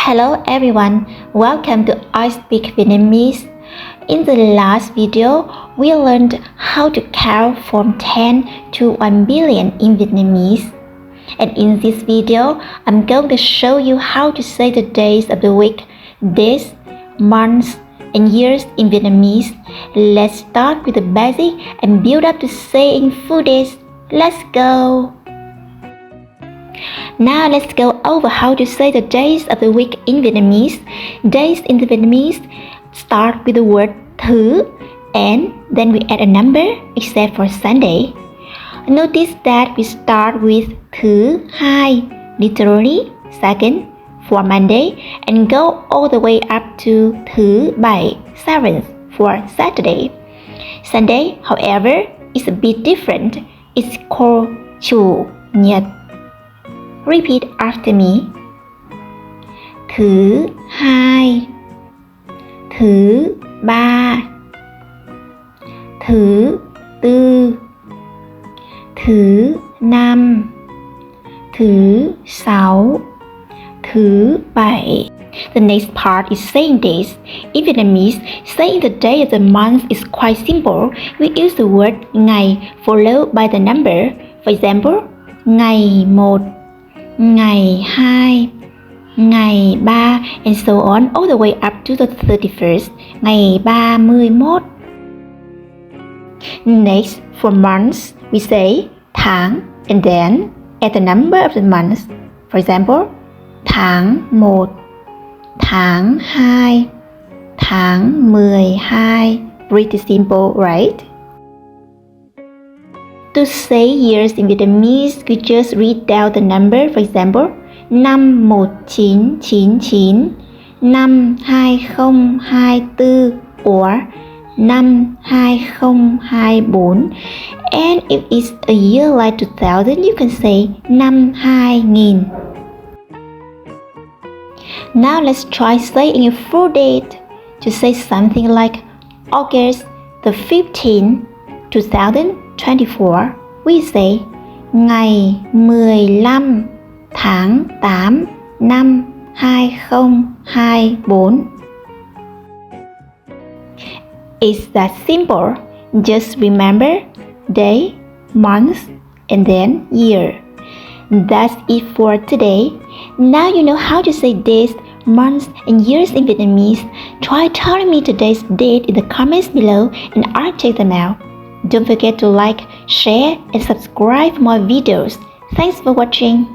Hello everyone, welcome to I Speak Vietnamese. In the last video, we learned how to count from 10 to 1 billion in Vietnamese. And in this video, I'm going to show you how to say the days of the week, days, months, and years in Vietnamese. Let's start with the basic and build up to saying full days. Let's go! Now let's go over how to say the days of the week in Vietnamese. Days in the Vietnamese start with the word thứ and then we add a number except for Sunday. Notice that we start with thứ hai, literally second, for Monday and go all the way up to thứ bảy, seventh, for Saturday. Sunday, however, is a bit different. It's called chủ nhật. Repeat after me. Thứ hai, thứ ba, thứ tư, thứ năm, thứ sáu, thứ bảy. The next part is saying days. In Vietnamese, saying the day of the month is quite simple. We use the word ngày followed by the number. For example, ngày 1, ngày 2, ngày 3, and so on all the way up to the 31st, ngày 31. Next, for months, we say tháng and then add the number of the month. For example, tháng 1, tháng 2, tháng 12. Pretty simple, right? To say years in Vietnamese, we just read down the number. For example, năm 1999, năm 2024 or năm 2024. And if it's a year like 2000, you can say năm 2000. Now let's try saying a full date. To say something like August the 15th, 2024, we say ngày 15 tháng 8 năm 2024. It's that simple. Just remember day, month, and then year. That's it for today. Now you know how to say days, months, and years in Vietnamese. Try telling me today's date in the comments below and I'll check them out. Don't forget to like, share, and subscribe for more videos. Thanks for watching.